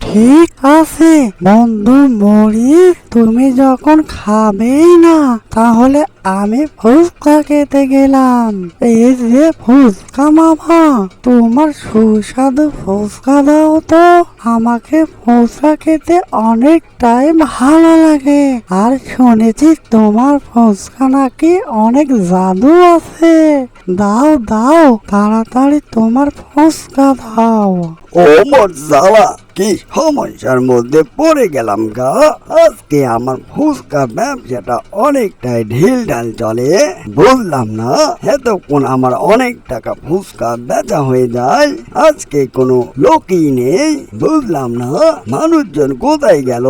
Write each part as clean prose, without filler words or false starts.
ঠিক আছে বন্ধু মরিস, তুমি যখন খাবেই না তাহলে আমি ফুচকা খেতে গেলাম। এই যে ফুচকা মামা, তোমার সুস্বাদু ফুচকা দাও তো, আমাকে ফুচকা খেতে অনেকটাই ভালো লাগে। আর শুনেছি তোমার ফুচকা নাকি অনেক জাদু আছে। দাও দাও, তাড়াতাড়ি তোমার ফুচকা দাও। ও মোর জ্বালা, কি সমস্যার মধ্যে পড়ে গেলাম গা। আজকে আমার ফুচকা ব্যবসাটা অনেকটাই ঢিল ঢাল চলে, বুঝলাম না। এতক্ষণ আমার অনেক টাকা ফুচকা বেচা হয়ে যায়, আজকে কোনো লোকই নেই, বুঝলাম না মানুষজন কোথায় গেল।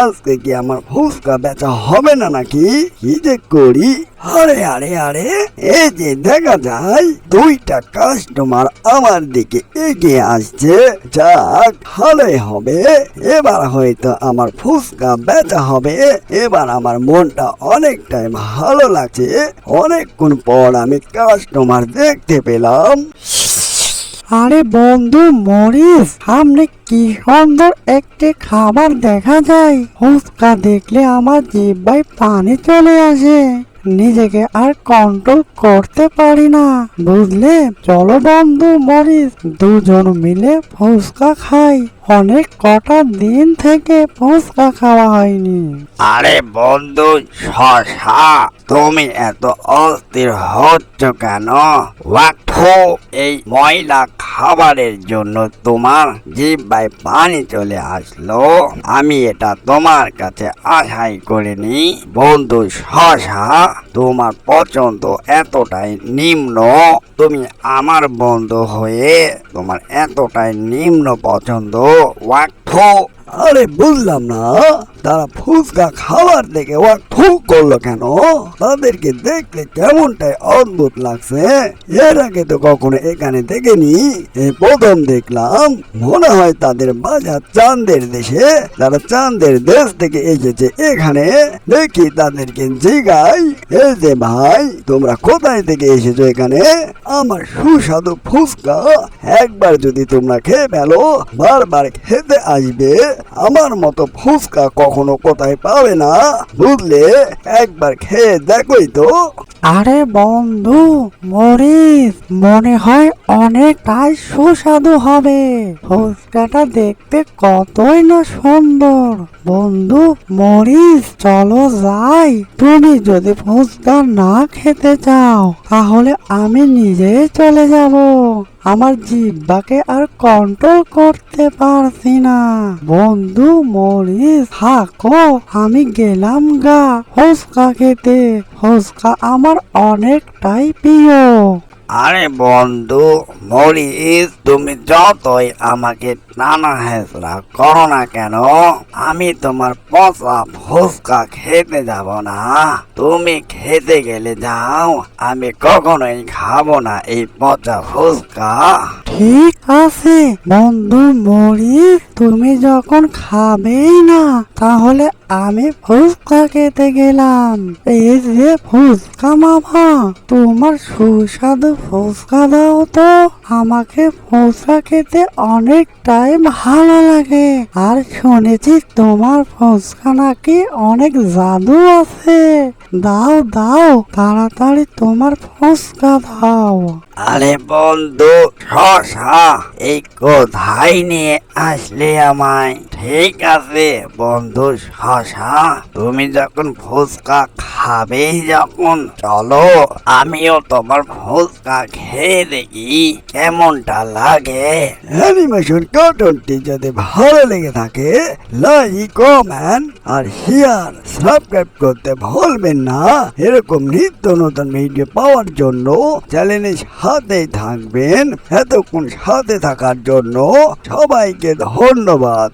আজকে কি আমার ফুচকা বেচা হবে না নাকি, কি যে করি। আরে আরে আরে, এই যে দেখা যায় দুইটা কাস্টমার আমার দিকে এগিয়ে আসছে। যাক, ভালোই হবে, এবার হয়তো আমার ফুচকা বেচা হবে। এবার আমার মনটা অনেকটাই ভালো লাগছে, অনেকক্ষণ পর আমি কাস্টমার দেখতে পেলাম। আরে বন্ধু মরিস, সামনে কি সুন্দর একটি খাবার দেখা যায়। ফুচকা দেখলে আমার জিহ্বায় পানি চলে আসে, নিজেকে আর কন্ট্রোল করতে পারি না, বুঝলে। চলো বন্ধু মরিস, দুজন মিলে ফুচকা খাই। অনেক কটা দিন থেকে ফুচকা খাওয়া হয়নি। আরে বন্ধু শশা, তুমি এত অস্থির হচ্ছ কেন? ওয়াকফু, এই ময়লা খাবারের জন্য তোমার জিহ্বায় পানি চলে আসলো। আমি এটা তোমার কাছে আশাই করিনি। বন্ধু শশা, তোমার পছন্দ এতটাই নিম্ন, তুমি আমার বন্ধু হয়ে তোমার এতটাই নিম্ন পছন্দ। ওয়াকফু, আরে বুঝলাম না, তারা ফুচকা খাবার দেখে ওয়াকফু করলো কেন? তাদেরকে দেখলে কেমনটাই অদ্ভুত লাগছে। এর আগে তো কখনো এখানে দেখিনি, এই প্রথম দেখলাম। মনে হয় তাদের বাজার চাঁদের দেশে, তারা চাঁদের দেশ থেকে এসেছে এখানে। দেখি তাদেরকে জিগাই, এই যে ভাই, তোমরা কোথায় থেকে এসেছো এখানে? আমার সুস্বাদু ফুচকা একবার যদি তোমরা খেয়ে ফেলো, বারবার খেতে আসবে। আমার মতো ফুচকা কখনো কোথায় পাবে না, বুঝলে। একবার খেয়ে দেখোই তো। আরে বন্ধু মরিস, মনে হয় অনেকটাই সুস্বাদু হবে। ফুচকাটা দেখতে কতই না সুন্দর। বন্ধু মরিস, চলো যাই। তুমি যদি ফুচকা না খেতে চাও তাহলে আমি নিজেই চলে যাব। আমার জিহ্বাকে আর কন্ট্রোল করতে পারছি না। বন্ধু মরিস থাকো, আমি গেলাম গা ফুচকা খেতে। ফুচকা আমার অনেকটাই প্রিয়। আরে বন্ধু মরিস, তুমি যতই আমাকে নানা হেসরা করো না কেন, আমি তোমার পচা ফুচকা খেতে যাব না। তুমি খেতে গেলে যাও, আমি কখনোই খাবো না এই পচা ফুচকা। ঠিক আছে বন্ধু মরিস, তুমি যখন খাবেই না তাহলে আমি ফুচকা খেতে গেলাম। এই যে ফুচকা মামা, তোমার সুস্বাদু ফুচকা দাও তো, আমাকে ফুচকা খেতে অনেকটাই ভালো লাগে। আর শুনেছি তোমার ফুচকা নাকি অনেক জাদু আছে। দাও দাও, তাড়াতাড়ি তোমার ফুচকা দাও। আরে বন্ধু শশা, এই কোথায় নিয়ে আসলে আমায়? ঠিক আছে বন্ধু শশা, তুমি যখন ফুচকা খাবে, যখন চলো আমিও তোমার ফুচকা খেয়ে দেখি কেমনটা লাগে। অ্যানিমেশন কার্টুনটি যদি ভালো লেগে থাকে, লাইক কমেন্ট আর শেয়ার সাবস্ক্রাইব করতে ভুলবেন না। এরকম নিত্য নতুন ভিডিও পাওয়ার জন্য চ্যানেলের সাথেই থাকবেন। এতক্ষণ সাথে থাকার জন্য সবাইকে ধন্যবাদ।